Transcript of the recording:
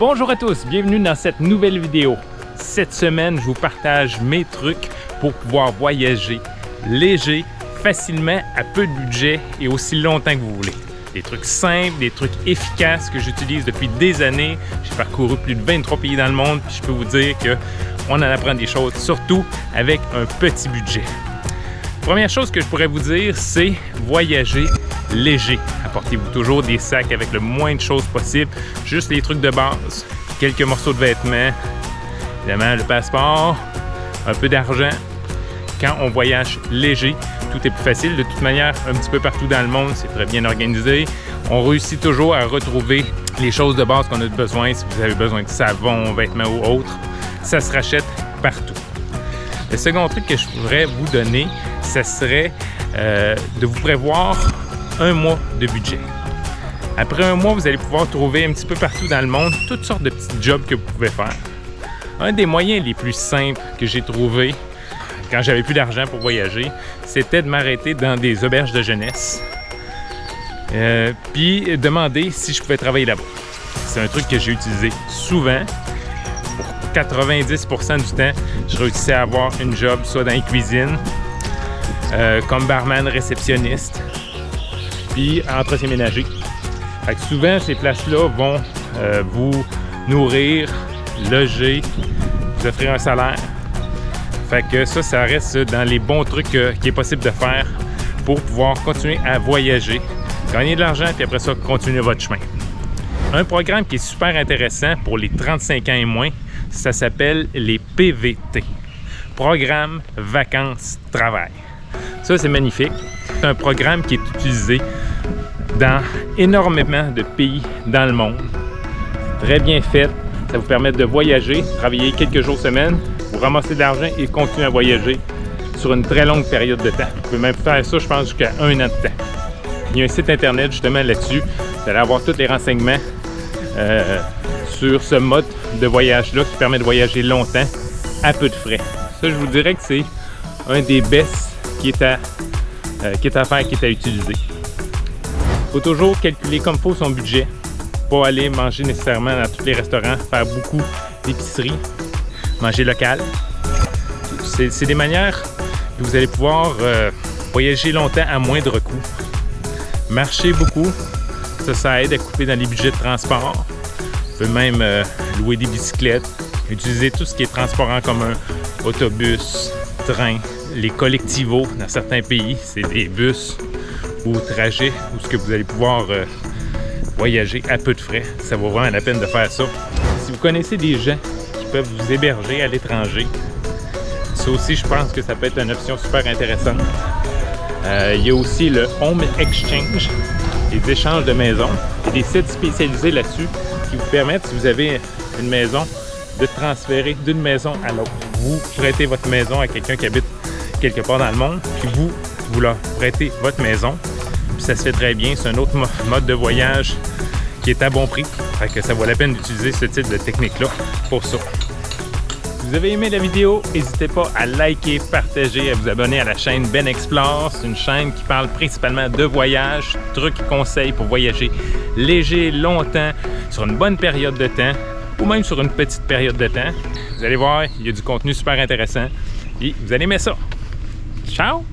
Bonjour à tous, bienvenue dans cette nouvelle vidéo. Cette semaine, je vous partage mes trucs pour pouvoir voyager léger, facilement, à peu de budget et aussi longtemps que vous voulez. Des trucs simples, des trucs efficaces que j'utilise depuis des années. J'ai parcouru plus de 23 pays dans le monde, puis je peux vous dire qu'on en apprend des choses, surtout avec un petit budget. Première chose que je pourrais vous dire, c'est voyager léger. Apportez-vous toujours des sacs avec le moins de choses possible, juste les trucs de base, quelques morceaux de vêtements, évidemment le passeport, un peu d'argent. Quand on voyage léger, tout est plus facile. De toute manière, un petit peu partout dans le monde, c'est très bien organisé. On réussit toujours à retrouver les choses de base qu'on a besoin. Si vous avez besoin de savon, vêtements ou autre, ça se rachète partout. Le second truc que je pourrais vous donner, ce serait de vous prévoir un mois de budget. Après un mois, vous allez pouvoir trouver un petit peu partout dans le monde toutes sortes de petits jobs que vous pouvez faire. Un des moyens les plus simples que j'ai trouvé quand j'avais plus d'argent pour voyager, c'était de m'arrêter dans des auberges de jeunesse puis demander si je pouvais travailler là-bas. C'est un truc que j'ai utilisé souvent. Pour 90% du temps, je réussissais à avoir une job soit dans les cuisines, comme barman, réceptionniste, puis entretien ménager. Fait que souvent, ces places-là vont vous nourrir, loger, vous offrir un salaire. Fait que ça reste dans les bons trucs qu'il est possible de faire pour pouvoir continuer à voyager, gagner de l'argent, puis après ça, continuer votre chemin. Un programme qui est super intéressant pour les 35 ans et moins, ça s'appelle les PVT. Programme Vacances Travail. Ça, c'est magnifique. C'est un programme qui est utilisé dans énormément de pays dans le monde. Très bien fait. Ça vous permet de voyager, travailler quelques jours semaine, vous ramasser de l'argent et continuer à voyager sur une très longue période de temps. Vous pouvez même faire ça, je pense, jusqu'à 1 an de temps. Il y a un site internet justement là-dessus. Vous allez avoir tous les renseignements sur ce mode de voyage-là qui permet de voyager longtemps à peu de frais. Ça, je vous dirais que c'est un des best qui est à faire, qui est à utiliser. Il faut toujours calculer comme il faut son budget. Pas aller manger nécessairement dans tous les restaurants, faire beaucoup d'épicerie, manger local. C'est des manières que vous allez pouvoir voyager longtemps à moindre coût. Marcher beaucoup, ça aide à couper dans les budgets de transport. Vous pouvez même louer des bicyclettes, utiliser tout ce qui est transport en commun, autobus, train, les collectivos dans certains pays, c'est des bus ou trajets où ce que vous allez pouvoir voyager à peu de frais. Ça vaut vraiment la peine de faire ça. Si vous connaissez des gens qui peuvent vous héberger à l'étranger, ça aussi, je pense que ça peut être une option super intéressante. Il y a aussi le Home Exchange, les échanges de maisons. Il y a des sites spécialisés là-dessus qui vous permettent, si vous avez une maison, de transférer d'une maison à l'autre. Vous prêtez votre maison à quelqu'un qui habite quelque part dans le monde, puis vous leur prêtez votre maison. Puis ça se fait très bien. C'est un autre mode de voyage qui est à bon prix. Fait que ça vaut la peine d'utiliser ce type de technique-là pour ça. Si vous avez aimé la vidéo, n'hésitez pas à liker, partager, à vous abonner à la chaîne Ben Explore. C'est une chaîne qui parle principalement de voyage, trucs et conseils pour voyager léger, longtemps, sur une bonne période de temps ou même sur une petite période de temps. Vous allez voir, il y a du contenu super intéressant et vous allez aimer ça. Ciao!